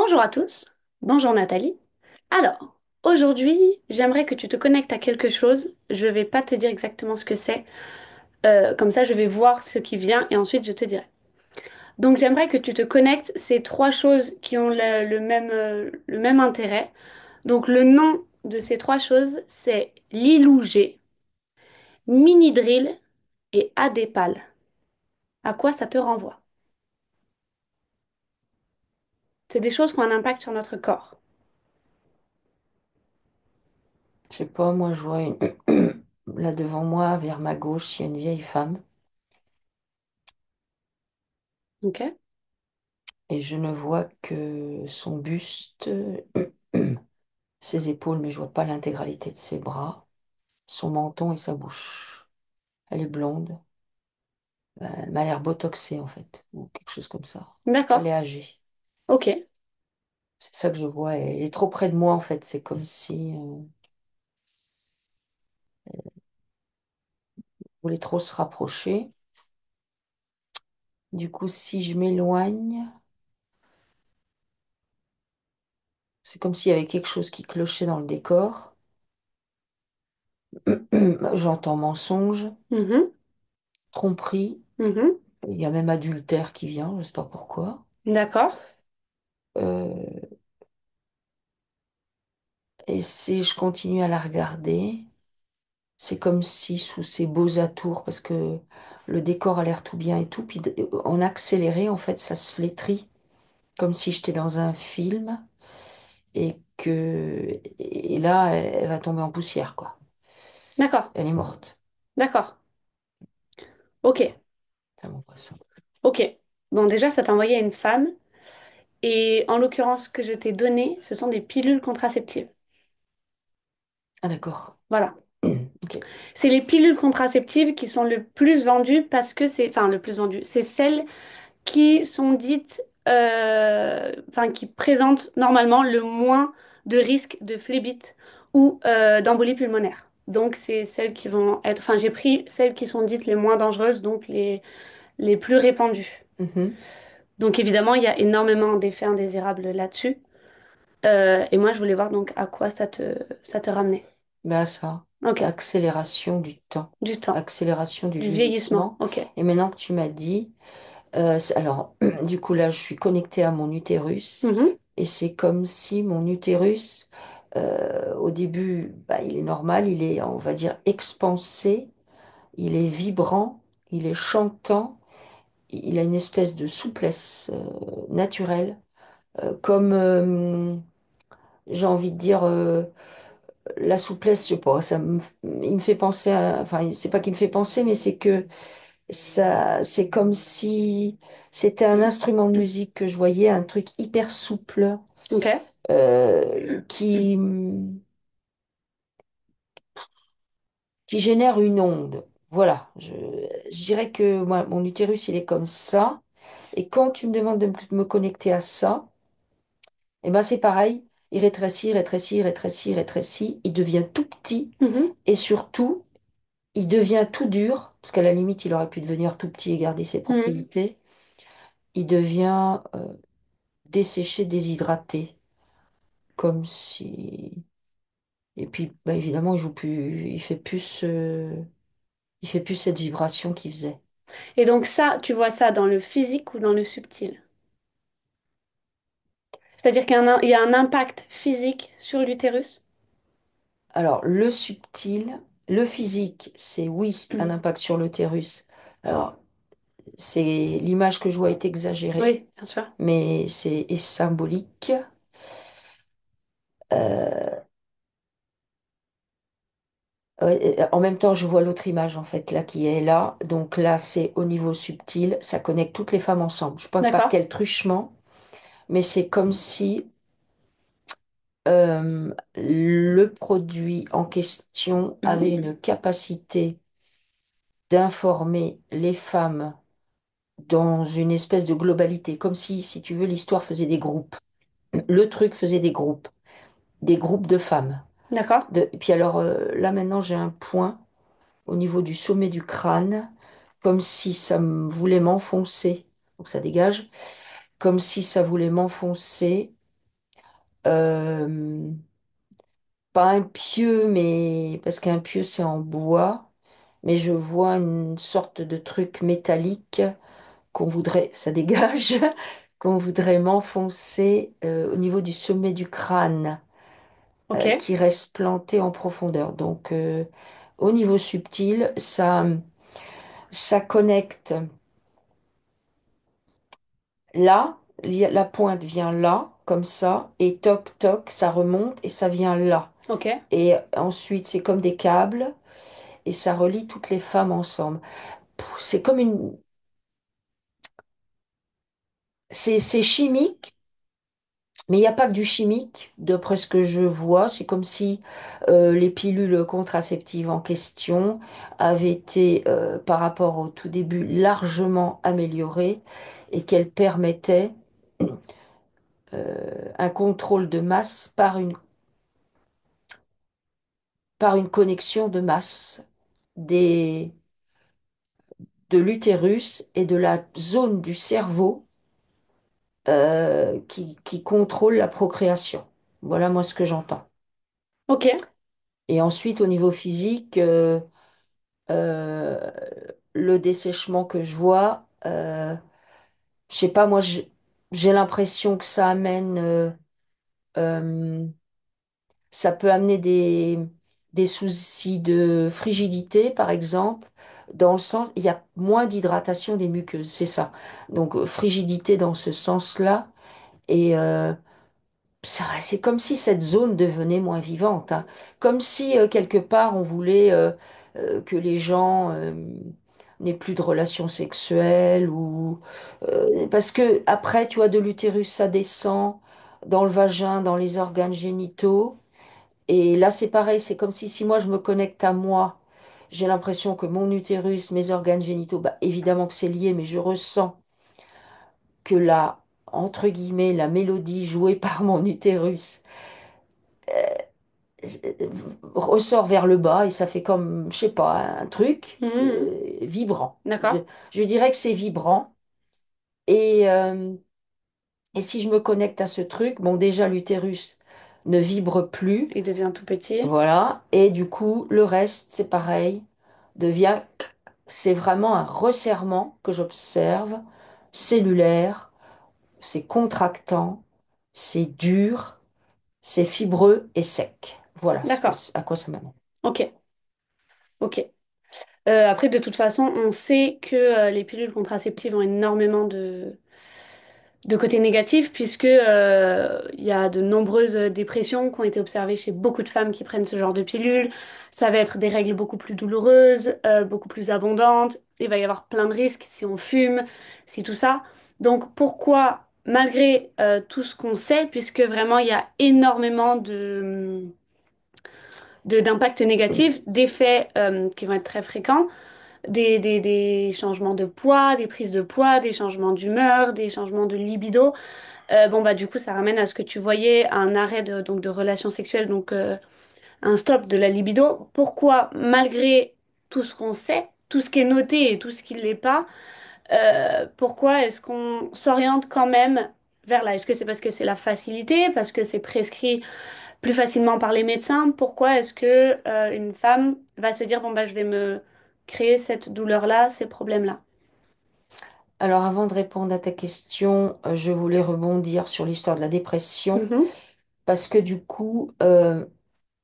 Bonjour à tous, bonjour Nathalie. Alors, aujourd'hui, j'aimerais que tu te connectes à quelque chose. Je vais pas te dire exactement ce que c'est. Comme ça, je vais voir ce qui vient et ensuite je te dirai. Donc, j'aimerais que tu te connectes ces trois choses qui ont le même intérêt. Donc, le nom de ces trois choses, c'est Lilougé, Mini Drill et Adépal. À quoi ça te renvoie? C'est des choses qui ont un impact sur notre corps. Je sais pas, moi je vois là devant moi, vers ma gauche, il y a une vieille femme Ok? et je ne vois que son buste, ses épaules, mais je vois pas l'intégralité de ses bras, son menton et sa bouche. Elle est blonde, elle m'a l'air botoxée en fait, ou quelque chose comme ça. Elle D'accord. est âgée. Ok. C'est ça que je vois. Elle est trop près de moi en fait. C'est comme si elle voulait trop se rapprocher. Du coup, si je m'éloigne, c'est comme s'il y avait quelque chose qui clochait dans le décor. J'entends mensonge, Mhm. tromperie, Mhm. il y a même adultère qui vient, je sais pas pourquoi. D'accord. Euh, et si je continue à la regarder, c'est comme si sous ces beaux atours, parce que le décor a l'air tout bien et tout, puis en accéléré, en fait, ça se flétrit, comme si j'étais dans un film, et là, elle va tomber en poussière, quoi. D'accord. Elle est morte. D'accord. Ok. C'est mon poisson. Ok. Bon, déjà, ça t'a envoyé à une femme. Et en l'occurrence, ce que je t'ai donné, ce sont des pilules contraceptives. Ah, d'accord. Voilà. Ok. C'est les pilules contraceptives qui sont le plus vendues parce que c'est... Enfin, le plus vendues. C'est celles qui sont dites... Enfin, qui présentent normalement le moins de risque de phlébite ou d'embolie pulmonaire. Donc, c'est celles qui vont être... Enfin, j'ai pris celles qui sont dites les moins dangereuses, donc les plus répandues. Mhm. Donc évidemment, il y a énormément d'effets indésirables là-dessus. Et moi, je voulais voir donc à quoi ça te ramenait. Ben ça, Ok, accélération du temps, du temps, accélération du du vieillissement. vieillissement. Ok. Et maintenant que tu m'as dit, alors, du coup là, je suis connectée à mon utérus Mhm, et c'est comme si mon utérus, au début, bah, il est normal, il est, on va dire, expansé, il est vibrant, il est chantant, il a une espèce de souplesse naturelle, comme, j'ai envie de dire, la souplesse, je sais pas, il me fait penser à, enfin, c'est pas qu'il me fait penser, mais c'est que ça, c'est comme si c'était un instrument de musique que je voyais, un truc hyper souple, ok. euh, qui, qui génère une onde. Voilà, je dirais que moi, mon utérus, il est comme ça. Et quand tu me demandes de me connecter à ça, eh ben c'est pareil, il rétrécit, rétrécit, rétrécit, rétrécit, il devient tout petit Mhm, et surtout, il devient tout dur, parce qu'à la limite, il aurait pu devenir tout petit et garder ses mhm. propriétés. Il devient desséché, déshydraté, comme si... Et puis, bah, évidemment, il joue plus, il fait plus cette vibration qu'il faisait. Et donc ça, tu vois ça dans le physique ou dans le subtil? C'est-à-dire il y a un impact physique sur l'utérus? Alors, le subtil, le physique, c'est oui, un impact sur l'utérus. Alors, c'est l'image que je vois est exagérée, Oui, bien sûr. mais c'est est symbolique. Euh, ouais, en même temps, je vois l'autre image en fait là qui est là. Donc là, c'est au niveau subtil, ça connecte toutes les femmes ensemble. Je sais pas par D'accord. quel truchement, mais c'est comme si le produit en question avait Mhm. une capacité d'informer les femmes dans une espèce de globalité, comme si tu veux, l'histoire faisait des groupes. Le truc faisait des groupes de femmes. D'accord. Et puis alors là maintenant, j'ai un point au niveau du sommet du crâne, comme si ça voulait m'enfoncer. Donc ça dégage, comme si ça voulait m'enfoncer. Euh, Pas un pieu, mais parce qu'un pieu c'est en bois, mais je vois une sorte de truc métallique qu'on voudrait, ça dégage, qu'on voudrait m'enfoncer au niveau du sommet du crâne, Ok, qui reste planté en profondeur. Donc au niveau subtil, ça connecte là, la pointe vient là, comme ça, et toc toc, ça remonte et ça vient là. ok, Et ensuite, c'est comme des câbles et ça relie toutes les femmes ensemble. C'est comme une... C'est chimique, mais il n'y a pas que du chimique, d'après ce que je vois. C'est comme si les pilules contraceptives en question avaient été, par rapport au tout début, largement améliorées et qu'elles permettaient un contrôle de masse par une connexion de masse des, de l'utérus et de la zone du cerveau qui contrôle la procréation. Voilà moi ce que j'entends. ok. Et ensuite, au niveau physique, euh, le dessèchement que je vois, je sais pas, moi j'ai l'impression que ça amène, euh, ça peut amener des soucis de frigidité, par exemple, dans le sens, il y a moins d'hydratation des muqueuses, c'est ça. Donc, frigidité dans ce sens-là. Et c'est comme si cette zone devenait moins vivante, hein. Comme si, quelque part, on voulait que les gens n'aient plus de relations sexuelles ou parce que après, tu vois, de l'utérus, ça descend dans le vagin, dans les organes génitaux. Et là, c'est pareil, c'est comme si moi je me connecte à moi, j'ai l'impression que mon utérus, mes organes génitaux, bah, évidemment que c'est lié, mais je ressens que entre guillemets, la mélodie jouée par mon utérus ressort vers le bas et ça fait comme, je sais pas, un truc Mhm. vibrant. D'accord. Je dirais que c'est vibrant. Et, euh, et si je me connecte à ce truc, bon, déjà l'utérus ne vibre plus. Il devient tout petit. Voilà. Et du coup, le reste, c'est pareil, devient, c'est vraiment un resserrement que j'observe, cellulaire, c'est contractant, c'est dur, c'est fibreux et sec. Voilà D'accord. à quoi ça m'amène. Ok, ok. Après, de toute façon, on sait que les pilules contraceptives ont énormément de côtés négatifs, puisque il y a de nombreuses dépressions qui ont été observées chez beaucoup de femmes qui prennent ce genre de pilules. Ça va être des règles beaucoup plus douloureuses, beaucoup plus abondantes. Il va y avoir plein de risques si on fume, si tout ça. Donc pourquoi, malgré tout ce qu'on sait, puisque vraiment il y a énormément d'impacts négatifs, d'effets qui vont être très fréquents, des changements de poids, des prises de poids, des changements d'humeur, des changements de libido. Bon bah du coup ça ramène à ce que tu voyais, à un arrêt donc de relations sexuelles, donc un stop de la libido. Pourquoi malgré tout ce qu'on sait, tout ce qui est noté et tout ce qui ne l'est pas, pourquoi est-ce qu'on s'oriente quand même vers là? Est-ce que c'est parce que c'est la facilité, parce que c'est prescrit plus facilement par les médecins? Pourquoi est-ce que une femme va se dire bon bah je vais me créer cette douleur-là, ces problèmes-là? Alors, avant de répondre à ta question, je voulais rebondir sur l'histoire de la dépression, Mhm. parce que du coup,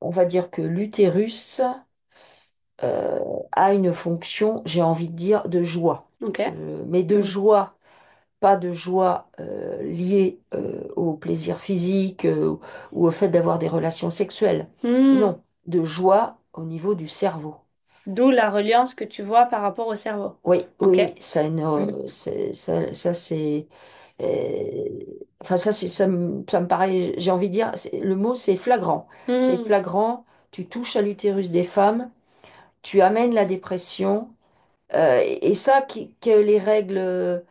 on va dire que l'utérus euh, a une fonction, j'ai envie de dire, de joie. Ok. Mais de joie, pas de joie liée au plaisir physique ou au fait d'avoir des relations sexuelles. Hmm. Non, de joie au niveau du cerveau. D'où la reliance que tu vois par rapport au cerveau. Oui, oui, Ok. oui, ça, a ça c'est, euh, enfin ça me paraît, j'ai envie de dire, le mot c'est flagrant. C'est Hmm. flagrant. Tu touches à l'utérus des femmes, tu amènes la dépression, et ça, que les règles,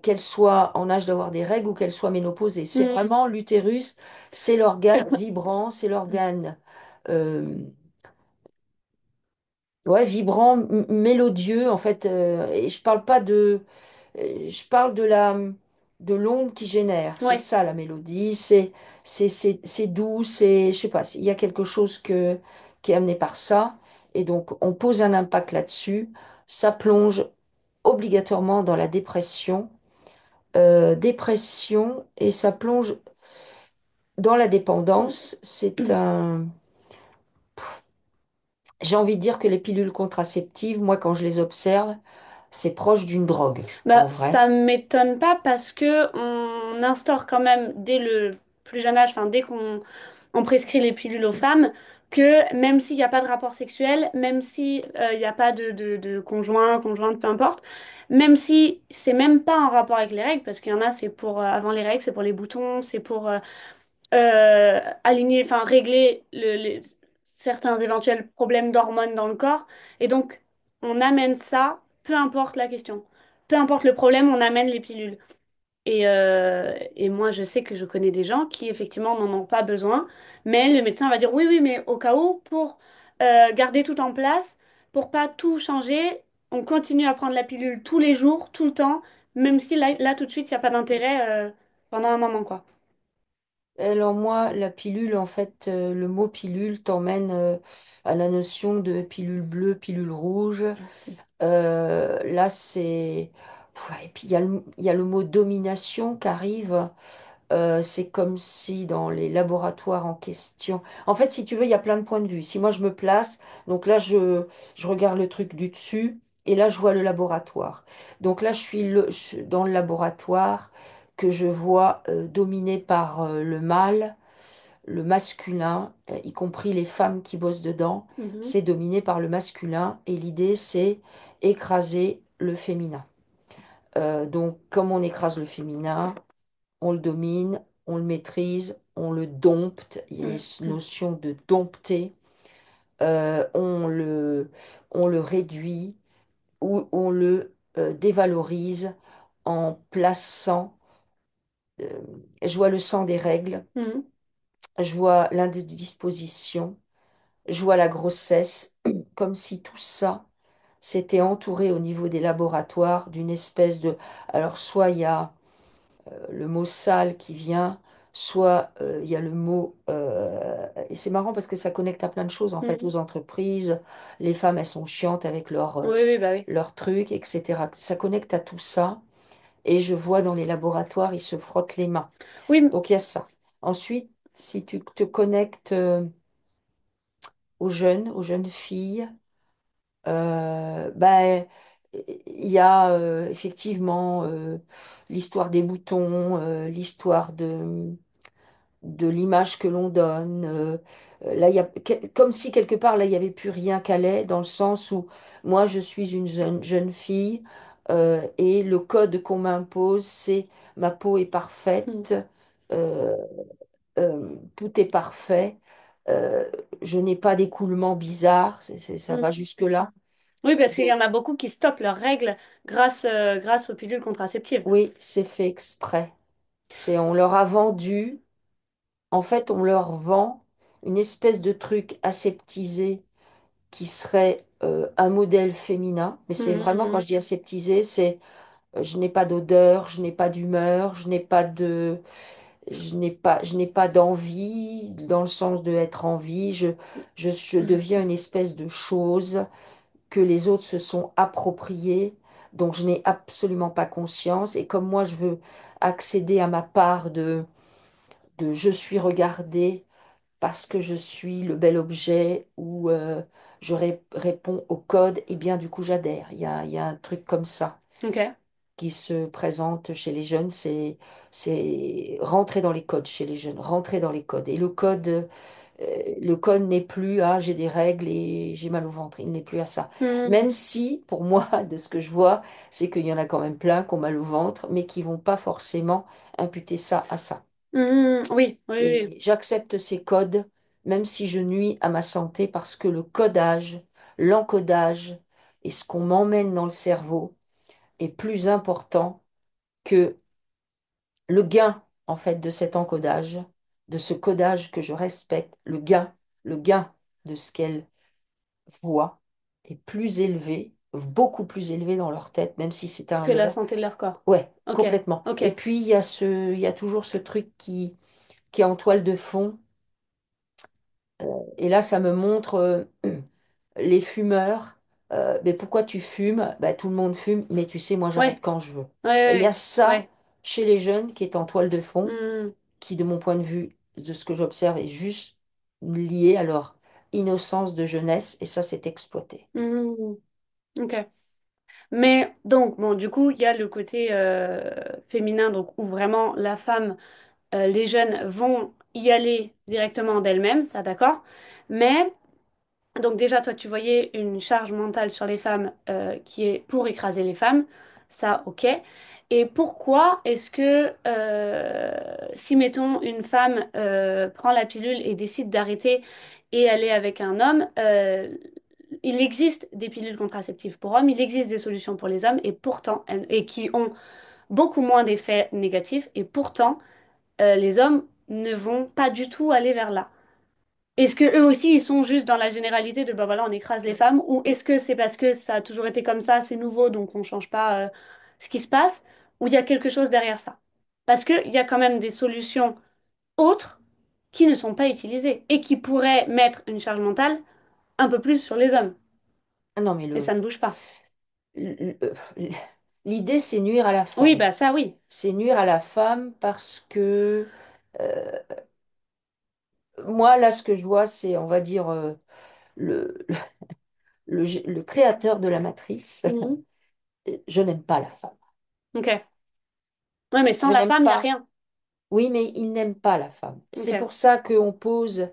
qu'elles soient en âge d'avoir des règles ou qu'elles soient ménopausées, c'est Hmm. vraiment l'utérus, c'est l'organe vibrant, c'est l'organe. euh, Ouais, vibrant, mélodieux, en fait. Et je parle pas de. Je parle de la. de l'onde qui génère. C'est Ouais. ça la mélodie. C'est doux, je sais pas, il y a quelque chose qui est amené par ça. Et donc, on pose un impact là-dessus. Ça plonge obligatoirement dans la dépression. Dépression, et ça plonge dans la dépendance. J'ai envie de dire que les pilules contraceptives, moi, quand je les observe, c'est proche d'une drogue, en Bah, vrai. ça m'étonne pas parce que on instaure quand même dès le plus jeune âge, enfin dès qu'on on prescrit les pilules aux femmes, que même s'il n'y a pas de rapport sexuel, même si il n'y a pas de conjoint, conjointe, peu importe, même si c'est même pas en rapport avec les règles, parce qu'il y en a c'est pour avant les règles, c'est pour les boutons, c'est pour aligner, enfin régler certains éventuels problèmes d'hormones dans le corps. Et donc, on amène ça, peu importe la question. Peu importe le problème, on amène les pilules. Et moi, je sais que je connais des gens qui, effectivement, n'en ont pas besoin, mais le médecin va dire oui, oui, mais au cas où, pour garder tout en place, pour pas tout changer, on continue à prendre la pilule tous les jours, tout le temps, même si là tout de suite, il n'y a pas d'intérêt pendant un moment, quoi. Alors moi, la pilule, en fait, le mot pilule t'emmène à la notion de pilule bleue, pilule rouge. Là, c'est... Et puis, il y a le mot domination qui arrive. C'est comme si dans les laboratoires en question... En fait, si tu veux, il y a plein de points de vue. Si moi, je me place, donc là, je regarde le truc du dessus, et là, je vois le laboratoire. Donc là, je suis dans le laboratoire que je vois dominé par le mâle, le masculin, y compris les femmes qui bossent dedans, Mhm. c'est dominé par le masculin, et l'idée, c'est écraser le féminin. Donc, comme on écrase le féminin, on le domine, on le maîtrise, on le dompte. Il y a une Mhm. notion de dompter. Euh, on le, on le réduit ou on le dévalorise en plaçant. euh, je vois le sang des règles, Mhm. je vois l'indisposition, je vois la grossesse, comme si tout ça s'était entouré au niveau des laboratoires d'une espèce de... Alors, soit il y a le mot sale qui vient, soit il y a le mot... et c'est marrant parce que ça connecte à plein de choses, en fait, Mhm. aux entreprises. Les femmes, elles sont chiantes avec Oui, oui, bah oui. leurs trucs, etc. Ça connecte à tout ça. Et je vois dans les laboratoires, ils se frottent les mains. Oui, Donc, il y a ça. Ensuite, si tu te connectes aux jeunes filles, ben, il y a effectivement l'histoire des boutons, l'histoire de l'image que l'on donne. Là, il y a, comme si quelque part, là, il n'y avait plus rien qu'allait, dans le sens où moi, je suis une jeune fille et le code qu'on m'impose, c'est ma peau est mhm. parfaite, euh, tout est parfait, euh, je n'ai pas d'écoulement bizarre, ça va Mhm. jusque-là. Oui, parce qu'il y Donc, en a beaucoup qui stoppent leurs règles grâce aux pilules contraceptives. oui, c'est fait exprès. On leur a vendu, en fait, on leur vend une espèce de truc aseptisé qui serait un modèle féminin. Mais c'est vraiment, quand Mhm. je dis aseptisé, c'est je n'ai pas d'odeur, je n'ai pas d'humeur, je n'ai pas d'envie, dans le sens de être en vie. Je Mhm. deviens une espèce de chose que les autres se sont appropriées, dont je n'ai absolument pas conscience. Et comme moi, je veux accéder à ma part de je suis regardée parce que je suis le bel objet ou je réponds au code, et bien du coup j'adhère. Il y a un truc comme ça Ok. qui se présente chez les jeunes, c'est rentrer dans les codes chez les jeunes, rentrer dans les codes. Et le code n'est plus à j'ai des règles et j'ai mal au ventre, il n'est plus à ça. Mhm. Même si, pour moi, de ce que je vois, c'est qu'il y en a quand même plein qui ont mal au ventre, mais qui vont pas forcément imputer ça à ça. Mhm. Oui, oui, oui. Et j'accepte ces codes, même si je nuis à ma santé, parce que le codage, l'encodage et ce qu'on m'emmène dans le cerveau est plus important que le gain, en fait, de cet encodage, de ce codage que je respecte, le gain de ce qu'elle voit est plus élevé beaucoup plus élevé dans leur tête, même si c'était un Que la leurre. santé de leur corps. Ouais, Ok, complètement. ok. Et puis, il y a toujours ce truc qui est en toile de fond. Et là, ça me montre les fumeurs. Mais pourquoi tu fumes? Bah, tout le monde fume, mais tu sais, moi, j'arrête Ouais, quand je veux. ouais, Et il y a ouais, ça ouais. chez les jeunes qui est en toile de fond, Hmm, qui, de mon point de vue, de ce que j'observe, est juste lié à leur innocence de jeunesse. Et ça, c'est exploité. hmm, ok. Mais donc, bon, du coup, il y a le côté féminin, donc où vraiment la femme, les jeunes vont y aller directement d'elles-mêmes, ça d'accord. Mais donc déjà, toi, tu voyais une charge mentale sur les femmes qui est pour écraser les femmes, ça, ok. Et pourquoi est-ce que si, mettons, une femme prend la pilule et décide d'arrêter et aller avec un homme, il existe des pilules contraceptives pour hommes, il existe des solutions pour les hommes, et pourtant, et qui ont beaucoup moins d'effets négatifs, et pourtant, les hommes ne vont pas du tout aller vers là. Est-ce que eux aussi ils sont juste dans la généralité de bah voilà on écrase les femmes ou est-ce que c'est parce que ça a toujours été comme ça, c'est nouveau donc on change pas ce qui se passe ou il y a quelque chose derrière ça? Parce qu'il y a quand même des solutions autres qui ne sont pas utilisées et qui pourraient mettre une charge mentale un peu plus sur les hommes Ah non, mais et ça ne bouge pas. le- l'idée, c'est nuire à la Oui femme. bah ça oui. C'est nuire à la femme parce que moi, là, ce que je vois, c'est, on va dire, le, le créateur de la matrice. Mhm. Je n'aime pas la femme. Ok. Ouais mais sans Je la n'aime femme il y a pas. rien. Oui, mais il n'aime pas la femme. C'est Ok. pour ça qu'on pose,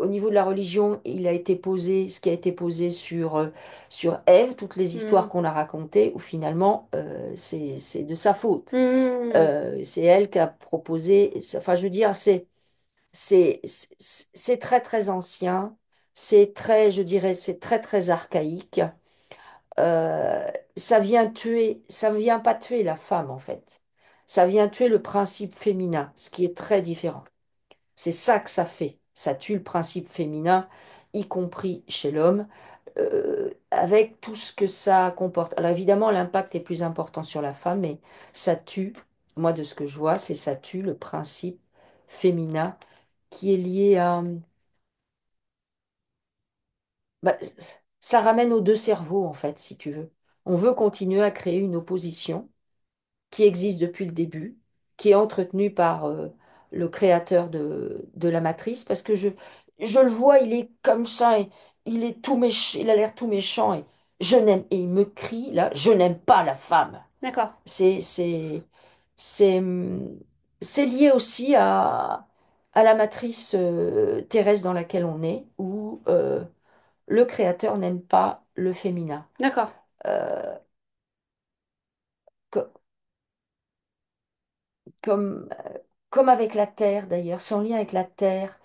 au niveau de la religion, il a été posé, ce qui a été posé sur Ève, toutes les histoires Mhm. qu'on a racontées, où finalement, c'est de sa faute. Mhm. C'est elle qui a proposé, enfin, je veux dire, c'est très, très ancien, c'est très, je dirais, c'est très, très archaïque. Euh, ça vient pas tuer la femme, en fait. Ça vient tuer le principe féminin, ce qui est très différent. C'est ça que ça fait. Ça tue le principe féminin, y compris chez l'homme, avec tout ce que ça comporte. Alors évidemment, l'impact est plus important sur la femme, mais ça tue, moi de ce que je vois, c'est ça tue le principe féminin qui est lié à... bah, ça ramène aux deux cerveaux, en fait, si tu veux. On veut continuer à créer une opposition qui existe depuis le début, qui est entretenu par le créateur de la matrice, parce que je le vois, il est comme ça, et il est tout méchant, il a l'air tout méchant, et je n'aime, et il me crie là, je n'aime pas la femme. D'accord. C'est, c'est, c'est, c'est lié aussi à la matrice terrestre dans laquelle on est, où le créateur n'aime pas le féminin. D'accord. Euh, co- comme, comme avec la Terre d'ailleurs, c'est en lien avec la Terre.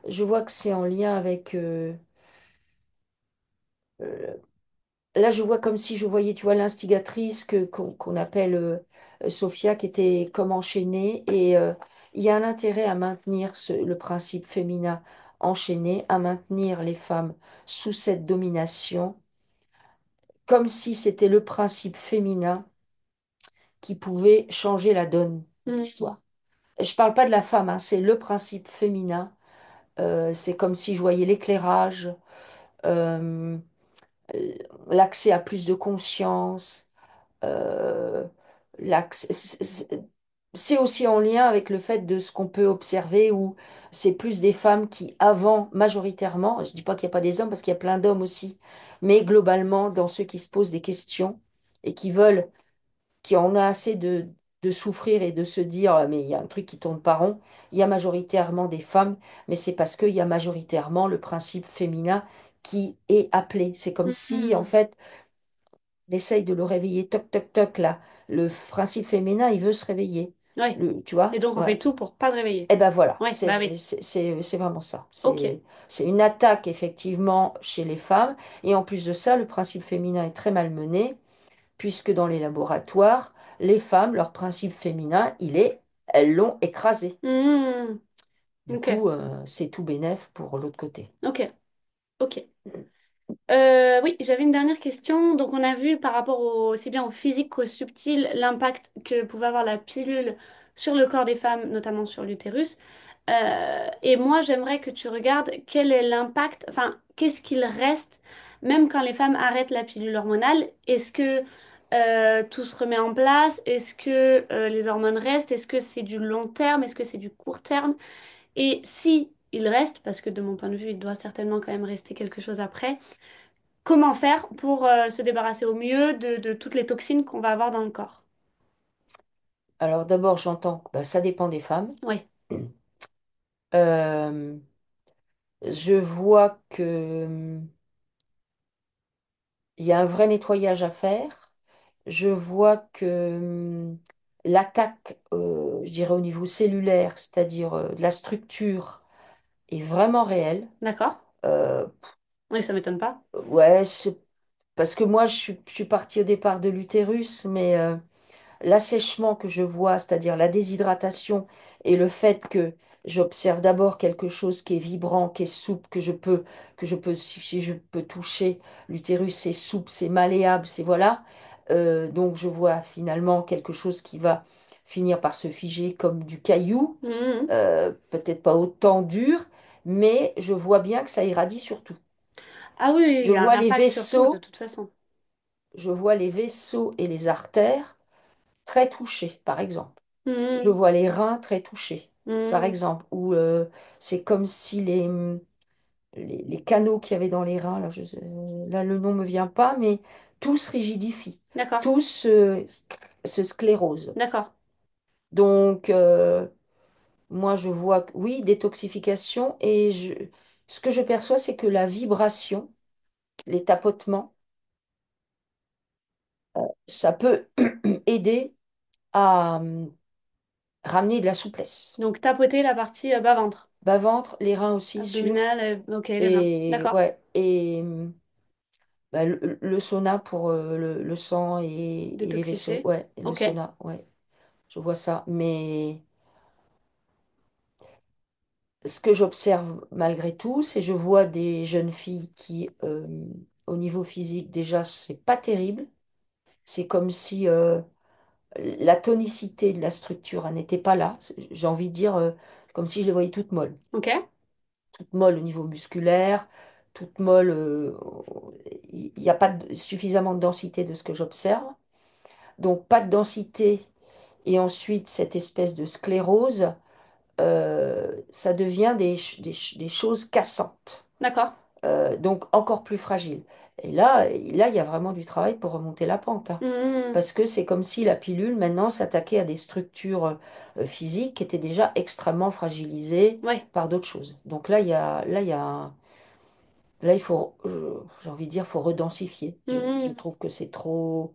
Je vois que c'est en lien avec... euh, là, je vois comme si je voyais, tu vois, l'instigatrice qu'on appelle Sophia, qui était comme enchaînée. Et il y a un intérêt à maintenir le principe féminin enchaîné, à maintenir les femmes sous cette domination, comme si c'était le principe féminin qui pouvait changer la donne de Mhm. l'histoire. Je parle pas de la femme, hein, c'est le principe féminin. C'est comme si je voyais l'éclairage, euh, l'accès à plus de conscience. euh, c'est aussi en lien avec le fait de ce qu'on peut observer où c'est plus des femmes qui, avant, majoritairement, je dis pas qu'il n'y a pas des hommes parce qu'il y a plein d'hommes aussi, mais globalement, dans ceux qui se posent des questions et qui veulent qui en a assez de souffrir et de se dire, mais il y a un truc qui tourne pas rond. Il y a majoritairement des femmes, mais c'est parce qu'il y a majoritairement le principe féminin qui est appelé. C'est comme si, en Mhm. fait, on essaye de le réveiller, toc, toc, toc, là. Le principe féminin, il veut se réveiller. Oui. Tu Et vois? donc on fait Ouais. tout pour pas le réveiller. Eh ben voilà, Oui, bah oui. c'est vraiment ça. Ok. C'est une attaque effectivement chez les femmes. Et en plus de ça, le principe féminin est très malmené puisque dans les laboratoires, les femmes, leur principe féminin, elles l'ont écrasé. Hmm. Du Ok. coup, c'est tout bénef pour l'autre côté. Ok. Ok. Oui, j'avais une dernière question. Donc, on a vu par rapport aussi bien au physique qu'au subtil l'impact que pouvait avoir la pilule sur le corps des femmes, notamment sur l'utérus. Et moi, j'aimerais que tu regardes quel est l'impact, enfin, qu'est-ce qu'il reste, même quand les femmes arrêtent la pilule hormonale. Est-ce que tout se remet en place? Est-ce que les hormones restent? Est-ce que c'est du long terme? Est-ce que c'est du court terme? Et si il reste, parce que de mon point de vue, il doit certainement quand même rester quelque chose après. Comment faire pour se débarrasser au mieux de toutes les toxines qu'on va avoir dans le corps? Alors d'abord, j'entends que bah, ça dépend des femmes. Oui, Euh, je vois que il y a un vrai nettoyage à faire. Je vois que l'attaque, je dirais au niveau cellulaire, c'est-à-dire de la structure, est vraiment réelle. d'accord. Euh, Oui, ça m'étonne pas. ouais, parce que moi, je suis partie au départ de l'utérus, mais l'assèchement que je vois, c'est-à-dire la déshydratation et le fait que j'observe d'abord quelque chose qui est vibrant, qui est souple, si je peux toucher l'utérus, c'est souple, c'est malléable, c'est voilà. Donc je vois finalement quelque chose qui va finir par se figer comme du caillou, Mhm. peut-être pas autant dur, mais je vois bien que ça irradie sur tout. Ah oui, oui, il Je y a un vois les impact sur tout, de vaisseaux, toute façon. je vois les vaisseaux et les artères très touchés, par exemple. Je Mhm. vois les reins très touchés, par Mhm. exemple, où c'est comme si les canaux qu'il y avait dans les reins, là le nom ne me vient pas, mais tout se rigidifie, D'accord, tout se sclérose. d'accord. Donc, moi, je vois, oui, détoxification, ce que je perçois, c'est que la vibration, les tapotements, ça peut aider à ramener de la souplesse. Donc, tapoter la partie bas-ventre. Bas-ventre, les reins aussi, sûr. Abdominal, ok, les reins. Et D'accord. ouais, et bah, le sauna pour le sang et les vaisseaux. Détoxifier. Ouais, et le Ok. sauna, ouais, je vois ça. Mais ce que j'observe malgré tout, c'est je vois des jeunes filles qui, au niveau physique, déjà, c'est pas terrible. C'est comme si la tonicité de la structure elle n'était pas là. J'ai envie de dire, c'est comme si je les voyais toutes molles. Ok. Toute molle au niveau musculaire, toute molle. Il n'y a pas suffisamment de densité de ce que j'observe. Donc pas de densité et ensuite cette espèce de sclérose, ça devient des choses cassantes. D'accord. Donc encore plus fragiles. Et là, il y a vraiment du travail pour remonter la pente, hein. Mhm. Parce que c'est comme si la pilule maintenant s'attaquait à des structures physiques qui étaient déjà extrêmement fragilisées Ouais. par d'autres choses. Donc là, il faut, j'ai envie de dire, faut redensifier. Je Mhm. trouve que c'est trop,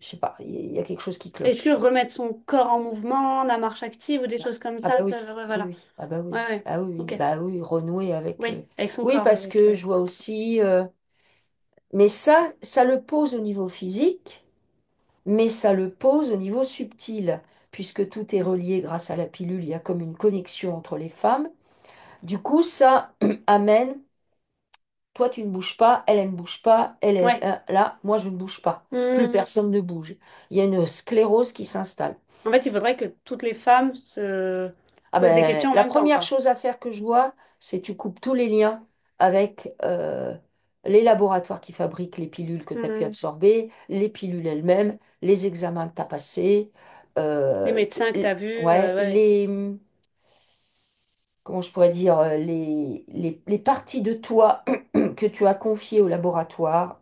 je sais pas, il y a quelque chose qui Est-ce que cloche. remettre son corps en mouvement, la marche active ou des choses comme Ah ça bah oui, peuvent... ouais, oui, voilà. oui, ah bah oui, Ouais, ouais. ah oui, oui, Ok. bah oui, renouer avec. Oui, avec son Oui, corps, parce avec... que je vois aussi, mais ça le pose au niveau physique, mais ça le pose au niveau subtil, puisque tout est relié grâce à la pilule, il y a comme une connexion entre les femmes. Du coup, ça amène, toi tu ne bouges pas, elle ne bouge pas, Ouais. là, moi je ne bouge pas. Plus Mhm. personne ne bouge. Il y a une sclérose qui s'installe. En fait, il faudrait que toutes les femmes se Ah posent des ben, questions en la même temps, première quoi. chose à faire que je vois, c'est tu coupes tous les liens avec les laboratoires qui fabriquent les pilules que tu as pu Mhm. absorber, les pilules elles-mêmes, les examens que tu as passés, Les médecins que tu as vus, ouais, ouais. comment je pourrais dire, les parties de toi que tu as confiées au laboratoire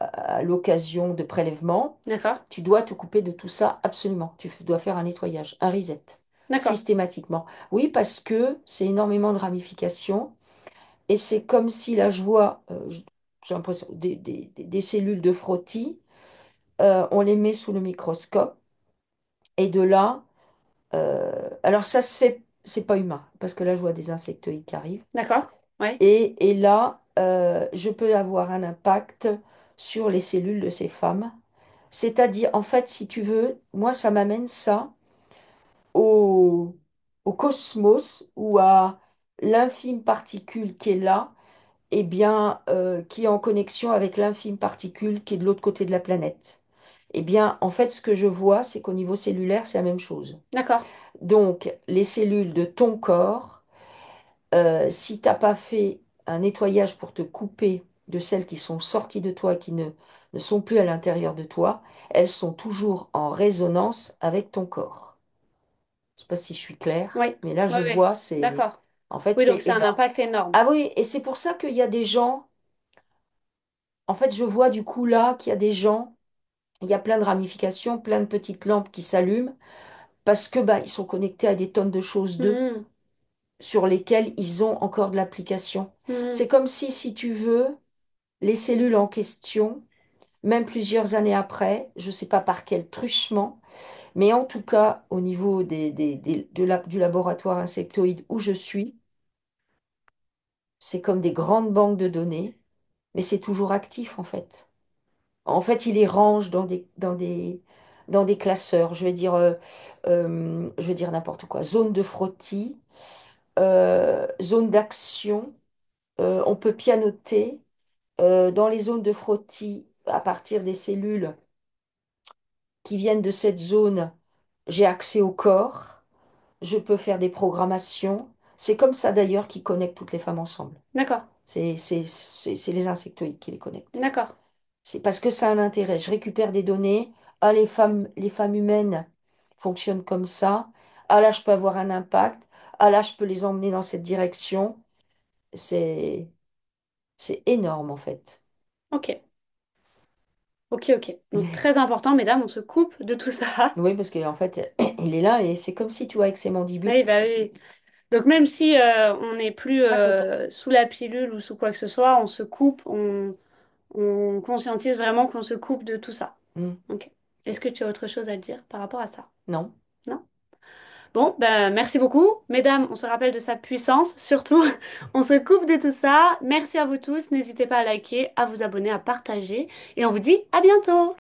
à l'occasion de prélèvements, D'accord, tu dois te couper de tout ça absolument. Tu dois faire un nettoyage, un reset, d'accord. systématiquement. Oui, parce que c'est énormément de ramifications et c'est comme si là, je vois, j'ai l'impression, des cellules de frottis, on les met sous le microscope et de là, alors ça se fait, c'est pas humain, parce que là, je vois des insectoïdes qui arrivent. D'accord, ouais. Et là, je peux avoir un impact sur les cellules de ces femmes. C'est-à-dire, en fait, si tu veux, moi, ça m'amène ça au cosmos ou à l'infime particule qui est là eh bien, qui est en connexion avec l'infime particule qui est de l'autre côté de la planète. Eh bien, en fait, ce que je vois, c'est qu'au niveau cellulaire, c'est la même chose. D'accord. Donc, les cellules de ton corps, si tu n'as pas fait un nettoyage pour te couper de celles qui sont sorties de toi, qui ne sont plus à l'intérieur de toi, elles sont toujours en résonance avec ton corps. Je ne sais pas si je suis claire, Oui, mais là, oui, je oui. vois, c'est... D'accord. En fait, Oui, donc c'est c'est un énorme. impact énorme. Ah oui, et c'est pour ça qu'il y a des gens... En fait, je vois du coup là qu'il y a des gens, il y a plein de ramifications, plein de petites lampes qui s'allument, parce que bah, ils sont connectés à des tonnes de choses d'eux Mhm, sur lesquelles ils ont encore de l'application. mhm. C'est comme si tu veux, les cellules en question, même plusieurs années après, je ne sais pas par quel truchement, mais en tout cas au niveau du laboratoire insectoïde où je suis, c'est comme des grandes banques de données, mais c'est toujours actif en fait. En fait, il les range dans des classeurs. Je vais dire n'importe quoi. Zone de frottis, zone d'action. On peut pianoter. Dans les zones de frottis, à partir des cellules qui viennent de cette zone, j'ai accès au corps. Je peux faire des programmations. C'est comme ça d'ailleurs qu'ils connectent toutes les femmes ensemble. D'accord, C'est les insectoïdes qui les connectent. d'accord. C'est parce que ça a un intérêt. Je récupère des données. Ah, les femmes humaines fonctionnent comme ça. Ah, là, je peux avoir un impact. Ah, là, je peux les emmener dans cette direction. C'est, c'est énorme, en fait. Ok, ok, ok. Donc très important, mesdames, on se coupe de tout ça. Oui, parce qu'en fait, il est là et c'est comme si, tu vois, avec ses mandibules. Oui, bah oui. Donc même si on n'est plus Pas content. sous la pilule ou sous quoi que ce soit, on se coupe, on conscientise vraiment qu'on se coupe de tout ça. Hmm. Ok. Est-ce que tu as autre chose à dire par rapport à ça? Non. Non? Bon, ben merci beaucoup. Mesdames, on se rappelle de sa puissance, surtout. On se coupe de tout ça. Merci à vous tous. N'hésitez pas à liker, à vous abonner, à partager. Et on vous dit à bientôt!